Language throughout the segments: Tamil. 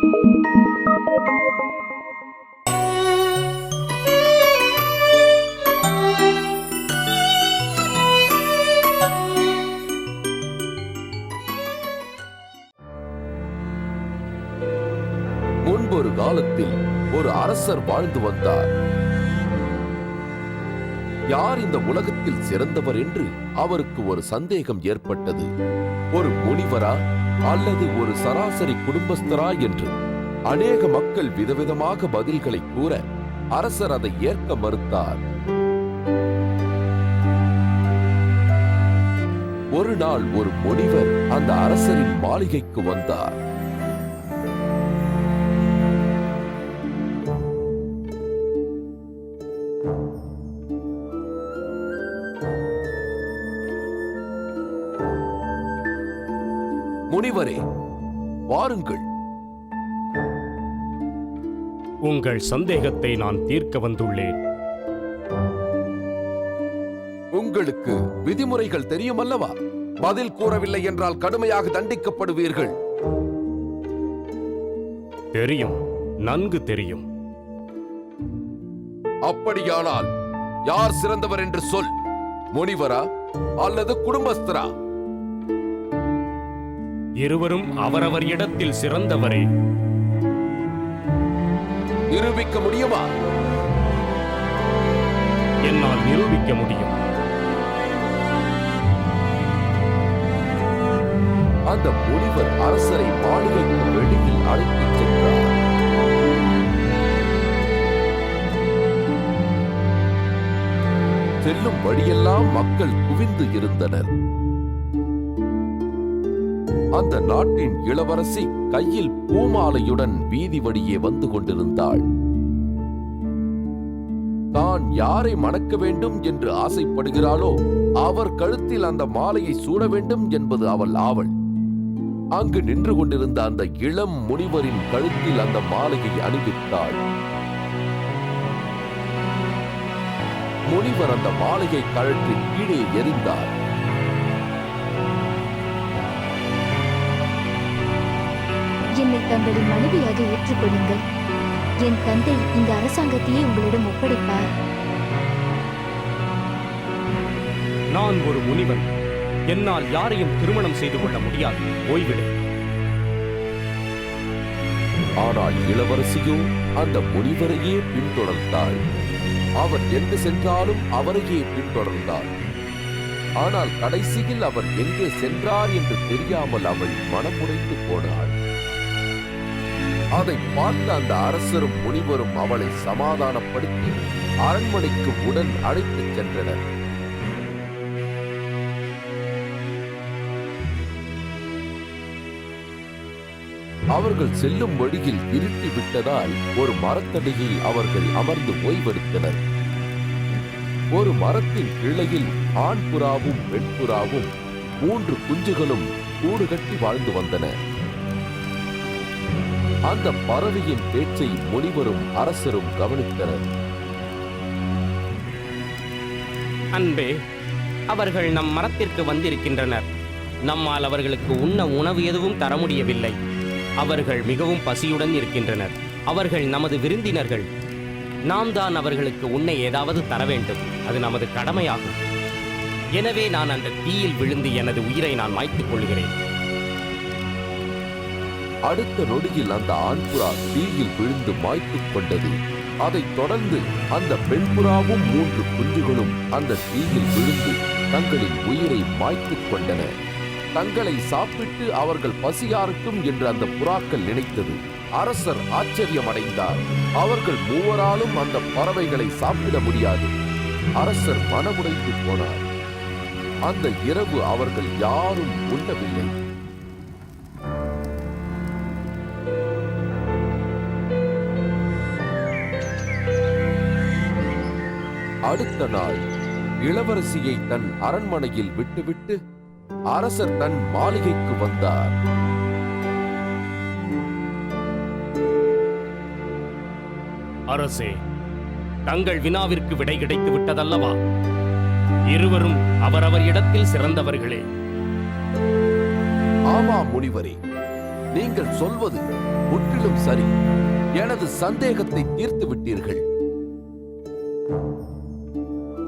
முன்பொரு காலத்தில் ஒரு அரசர் வாழ்ந்து வந்தார். யார் இந்த உலகத்தில் சிறந்தவர் என்று அவருக்கு ஒரு சந்தேகம் ஏற்பட்டது. ஒரு முனிவரா அல்லது ஒரு சராசரி குடும்பஸ்தரா என்று அநேக மக்கள் விதவிதமாக பதில்களை கூற அரசர் அதை ஏற்க மறுத்தார். ஒரு நாள் ஒரு முனிவர் அந்த அரசரின் மாளிகைக்கு வந்தார். முனிவரே, வாருங்கள். உங்கள் சந்தேகத்தை நான் தீர்க்க வந்துள்ளேன். உங்களுக்கு விதிமுறைகள் தெரியும் அல்லவா? பதில் கூறவில்லை என்றால் கடுமையாக தண்டிக்கப்படுவீர்கள். தெரியும், நன்கு தெரியும். அப்படியானால் யார் சிறந்தவர் என்று சொல். முனிவரா அல்லது குடும்பஸ்தரா? இருவரும் அவரவர் இடத்தில் சிறந்தவரே. நிரூபிக்க முடியுமா? என்னால் நிரூபிக்க முடியும். அந்த முனிவர் அரசரை மாளிகைக்கு வெளியில் அழைத்துச் சென்றார். செல்லும் வழியெல்லாம் மக்கள் குவிந்து இருந்தனர். அந்த நாட்டின் இளவரசி கையில் பூமாலையுடன் வீதி வழியே வந்து கொண்டிருந்தாள். தான் யாரை மணக்க வேண்டும் என்று ஆசைப்படுகிறாளோ அவர் கழுத்தில் அந்த மாலையை சூட வேண்டும் என்பது அவள் ஆவல். அங்கு நின்று கொண்டிருந்த அந்த இளம் முனிவரின் கழுத்தில் அந்த மாலையை அணிவித்தாள். முனிவர் அந்த மாலையை கழற்றி கீழே எறிந்தார். என்னை தங்களின் மனைவியாக ஏற்றுக்கொள்ளுங்கள். என் தந்தை இந்த அரசாங்கத்தையே உங்களிடம் ஒப்படைப்பார். நான் ஒரு முனிவன். என்னால் யாரையும் திருமணம் செய்து கொள்ள முடியாது. ஓய்விடு. ஆனால் இளவரசியோ அந்த முனிவரையே பின்தொடர்ந்தாள். அவர் எங்கு சென்றாலும் அவரையே பின்தொடர்ந்தாள். ஆனால் கடைசியில் அவர் எங்கே சென்றார் என்று தெரியாமல் அவள் மனமுடைந்து போனாள். அதை பார்த்த அந்த அரசரும் முனிவரும் அவளை சமாதானப்படுத்தி அரண்மனைக்கு உடன் அழைத்துச் சென்றனர். அவர்கள் செல்லும் வழியில் இருட்டி விட்டதால் ஒரு மரத்தடியில் அவர்கள் அமர்ந்து ஓய்வெடுத்தனர். ஒரு மரத்தின் கிளையில் ஆண் புறாவும் பெண் புறாவும் 3 குஞ்சுகளும் கூடு கட்டி வாழ்ந்து வந்தன. அந்த பறவையின் பேச்சை முனிவரும் அரசரும் கவனித்தனர். அன்பே, அவர்கள் நம் மரத்திற்கு வந்திருக்கின்றனர். நம்மால் அவர்களுக்கு உண்ண உணவு எதுவும் தர முடியவில்லை. அவர்கள் மிகவும் பசியுடன் இருக்கின்றனர். அவர்கள் நமது விருந்தினர்கள். நாம் தான் அவர்களுக்கு உண்ண ஏதாவது தர வேண்டும். அது நமது கடமையாகும். எனவே நான் அந்த தீயில் விழுந்து எனது உயிரை நான் மாய்த்துக் கொள்கிறேன். அடுத்த நொடியில் அந்த ஆண்புறா தீயில் விழுந்து மாய்த்துக் கொண்டது. அதைத் தொடர்ந்து அந்த பெண் புறாவும் 3 குஞ்சுகளும் அந்த தீயில் விழுந்து தங்களின் உயிரை மாய்த்துக் கொண்டன. தங்களை சாப்பிட்டு அவர்கள் பசியாரட்டும் என்று அந்த புறாக்கள் நினைத்தது. அரசர் ஆச்சரியமடைந்தார். அவர்கள் மூவராலும் அந்த பறவைகளை சாப்பிட முடியாது. அரசர் மனமுடைந்து போனார். அந்த இரவு அவர்கள் யாரும் உண்ணவில்லை. அடுத்த நாள் இளவரசியை தன் அரண்மனையில் விட்டுவிட்டு அரசர் தன் மாளிகைக்கு வந்தார். அரசே, தங்கள் வினாவிற்கு விடை கிடைத்து விட்டதல்லவா? இருவரும் அவரவர் இடத்தில் சிறந்தவர்களே. ஆமாம் முனிவரே, நீங்கள் சொல்வது முற்றிலும் சரி. எனது சந்தேகத்தை தீர்த்து விட்டீர்கள்.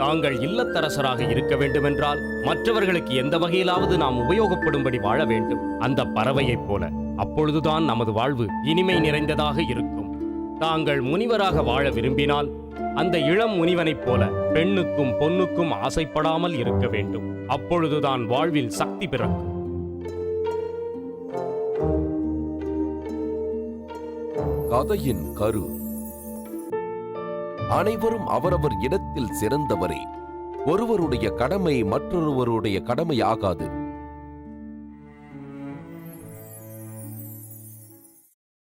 தாங்கள் இல்லத்தரசராக இருக்க வேண்டுமென்றால் மற்றவர்களுக்கு எந்த வகையிலாவது நாம் உபயோகப்படும்படி வாழ வேண்டும், அந்த பறவையைப் போல. அப்பொழுதுதான் நமது வாழ்வு இனிமை நிறைந்ததாக இருக்கும். தாங்கள் முனிவராக வாழ விரும்பினால் அந்த இளம் முனிவனைப் போல பெண்ணுக்கும் பொன்னுக்கும் ஆசைப்படாமல் இருக்க வேண்டும். அப்பொழுதுதான் வாழ்வில் சக்தி பிறக்கும். கதையின் கரு: அனைவரும் அவரவர் இடத்தில் சிறந்தவரே. ஒருவருடைய கடமை மற்றொருவருடைய கடமை ஆகாது.